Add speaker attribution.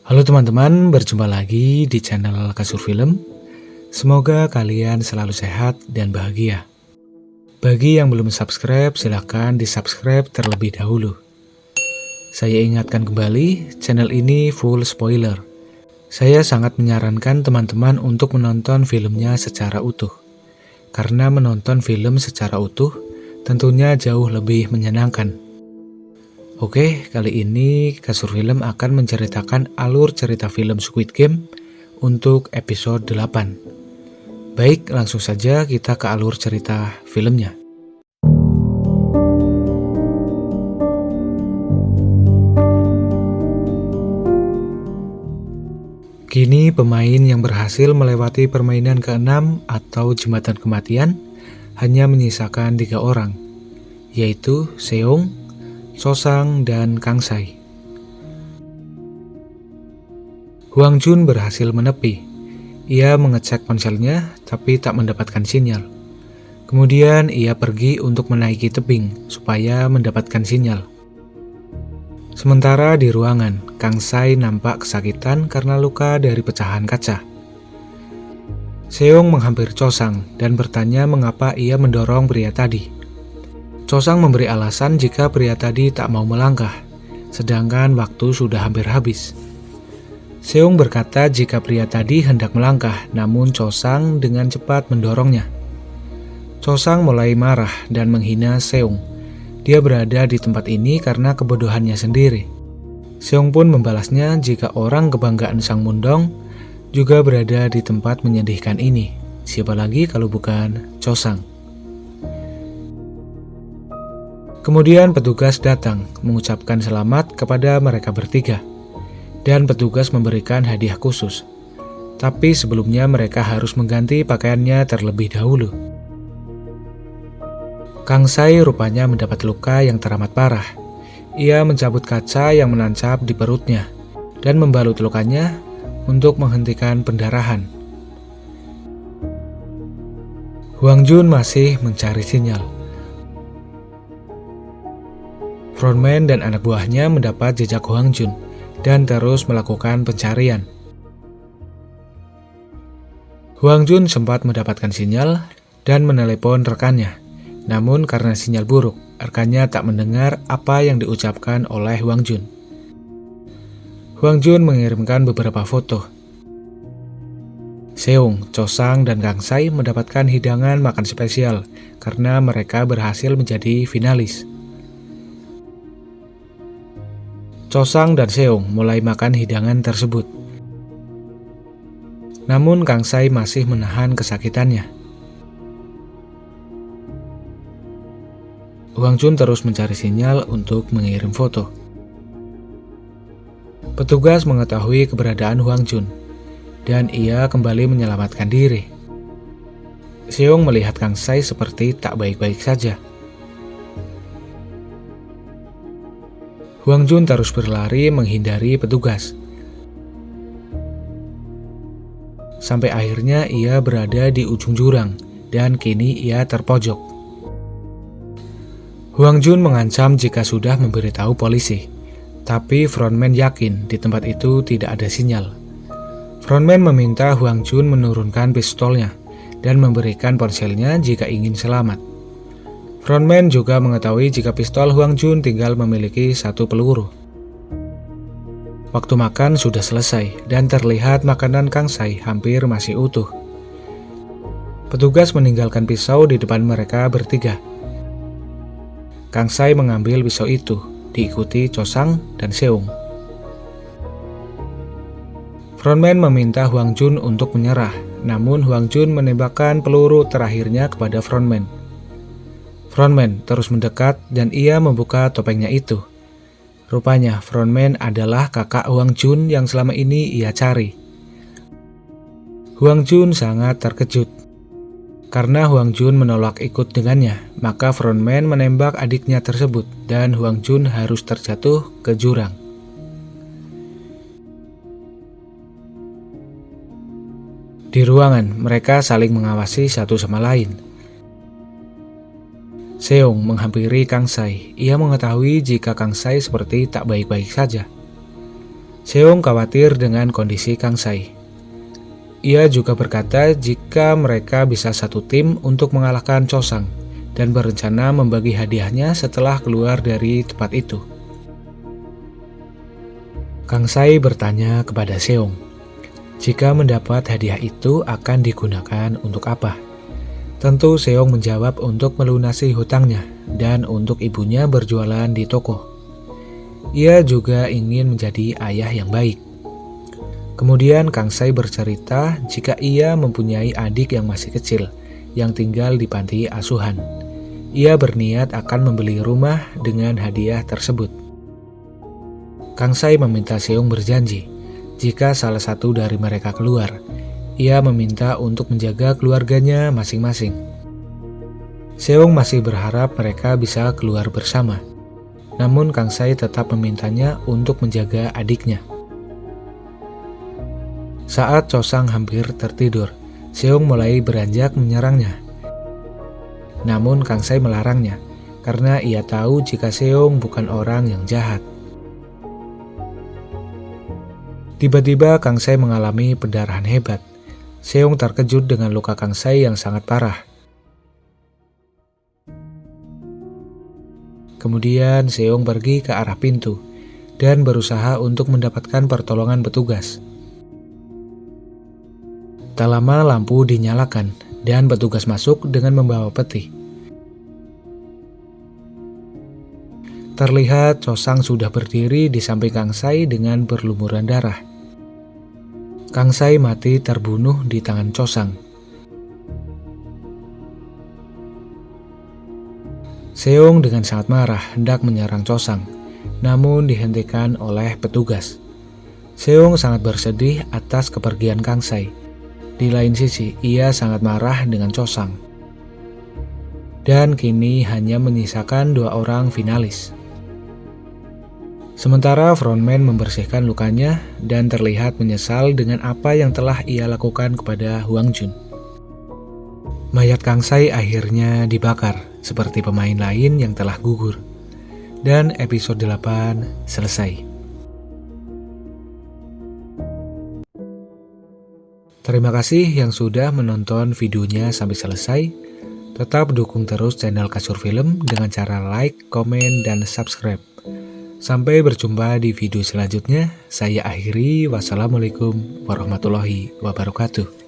Speaker 1: Halo teman-teman, berjumpa lagi di channel Kasur Film. Semoga kalian selalu sehat dan bahagia. Bagi yang belum subscribe, silahkan di-subscribe terlebih dahulu. Saya ingatkan kembali, channel ini full spoiler. Saya sangat menyarankan teman-teman untuk menonton filmnya secara utuh. Karena menonton film secara utuh tentunya jauh lebih menyenangkan. Oke, kali ini Kasur Film akan menceritakan alur cerita film Squid Game untuk episode 8. Baik, langsung saja kita ke alur cerita filmnya. Kini pemain yang berhasil melewati permainan ke-6 atau jembatan kematian hanya menyisakan 3 orang, yaitu Seong, Sosang, dan Kang Sai. Hwang Jun berhasil menepi. Ia mengecek ponselnya tapi tak mendapatkan sinyal. Kemudian ia pergi untuk menaiki tebing supaya mendapatkan sinyal. Sementara di ruangan, Kang Sai nampak kesakitan karena luka dari pecahan kaca. Seong menghampiri Chosang dan bertanya mengapa ia mendorong pria tadi. Chosang memberi alasan jika pria tadi tak mau melangkah, sedangkan waktu sudah hampir habis. Seong berkata jika pria tadi hendak melangkah, namun Chosang dengan cepat mendorongnya. Chosang mulai marah dan menghina Seong. Dia berada di tempat ini karena kebodohannya sendiri. Seong pun membalasnya jika orang kebanggaan Sang Mundong juga berada di tempat menyedihkan ini. Siapa lagi kalau bukan Chosang? Kemudian petugas datang mengucapkan selamat kepada mereka bertiga, dan petugas memberikan hadiah khusus. Tapi sebelumnya mereka harus mengganti pakaiannya terlebih dahulu. Kang Sai rupanya mendapat luka yang teramat parah. Ia mencabut kaca yang menancap di perutnya dan membalut lukanya untuk menghentikan pendarahan. Hwang Jun masih mencari sinyal. Frontman dan anak buahnya mendapat jejak Hwang Jun dan terus melakukan pencarian. Hwang Jun sempat mendapatkan sinyal dan menelepon rekannya. Namun karena sinyal buruk, rekannya tak mendengar apa yang diucapkan oleh Hwang Jun. Hwang Jun mengirimkan beberapa foto. Seong, Chosang, dan Kang Sai mendapatkan hidangan makan spesial karena mereka berhasil menjadi finalis. Chosang dan Seong mulai makan hidangan tersebut. Namun Kang Sai masih menahan kesakitannya. Hwang Jun terus mencari sinyal untuk mengirim foto. Petugas mengetahui keberadaan Hwang Jun, dan ia kembali menyelamatkan diri. Seong melihat Kang Sai seperti tak baik-baik saja. Hwang Jun terus berlari menghindari petugas. Sampai akhirnya ia berada di ujung jurang dan kini ia terpojok. Hwang Jun mengancam jika sudah memberitahu polisi, tapi frontman yakin di tempat itu tidak ada sinyal. Frontman meminta Hwang Jun menurunkan pistolnya dan memberikan ponselnya jika ingin selamat. Frontman juga mengetahui jika pistol Hwang Jun tinggal memiliki 1 peluru. Waktu makan sudah selesai dan terlihat makanan Kang Sai hampir masih utuh. Petugas meninggalkan pisau di depan mereka bertiga. Kang Sai mengambil pisau itu, diikuti Chosang dan Seong. Frontman meminta Hwang Jun untuk menyerah, namun Hwang Jun menembakkan peluru terakhirnya kepada Frontman. Frontman terus mendekat dan ia membuka topengnya itu. Rupanya Frontman adalah kakak Hwang Jun yang selama ini ia cari. Hwang Jun sangat terkejut. Karena Hwang Jun menolak ikut dengannya, maka Frontman menembak adiknya tersebut dan Hwang Jun harus terjatuh ke jurang. Di ruangan, mereka saling mengawasi satu sama lain. Seong menghampiri Kang Sai. Ia mengetahui jika Kang Sai seperti tak baik-baik saja. Seong khawatir dengan kondisi Kang Sai. Ia juga berkata jika mereka bisa satu tim untuk mengalahkan Chosang dan berencana membagi hadiahnya setelah keluar dari tempat itu. Kang Sai bertanya kepada Seong, jika mendapat hadiah itu akan digunakan untuk apa? Tentu Seong menjawab untuk melunasi hutangnya dan untuk ibunya berjualan di toko. Ia juga ingin menjadi ayah yang baik. Kemudian Kang Sai bercerita jika ia mempunyai adik yang masih kecil yang tinggal di panti asuhan. Ia berniat akan membeli rumah dengan hadiah tersebut. Kang Sai meminta Seong berjanji jika salah satu dari mereka keluar, ia meminta untuk menjaga keluarganya masing-masing. Seong masih berharap mereka bisa keluar bersama. Namun Kang Sai tetap memintanya untuk menjaga adiknya. Saat Chosang hampir tertidur, Seong mulai beranjak menyerangnya. Namun Kang Sai melarangnya, karena ia tahu jika Seong bukan orang yang jahat. Tiba-tiba Kang Sai mengalami pendarahan hebat. Seong terkejut dengan luka Kang Sai yang sangat parah. Kemudian Seong pergi ke arah pintu dan berusaha untuk mendapatkan pertolongan petugas. Tak lama lampu dinyalakan dan petugas masuk dengan membawa peti. Terlihat Chosang sudah berdiri di samping Kang Sai dengan berlumuran darah. Kang Sai mati terbunuh di tangan Chosang. Seong dengan sangat marah hendak menyerang Chosang, namun dihentikan oleh petugas. Seong sangat bersedih atas kepergian Kang Sai. Di lain sisi, ia sangat marah dengan Chosang. Dan kini hanya menyisakan 2 orang finalis. Sementara frontman membersihkan lukanya dan terlihat menyesal dengan apa yang telah ia lakukan kepada Hwang Jun. Mayat Kang Sai akhirnya dibakar seperti pemain lain yang telah gugur. Dan episode 8 selesai. Terima kasih yang sudah menonton videonya sampai selesai. Tetap dukung terus channel Kasur Film dengan cara like, komen, dan subscribe. Sampai berjumpa di video selanjutnya. Saya akhiri. Wassalamualaikum warahmatullahi wabarakatuh.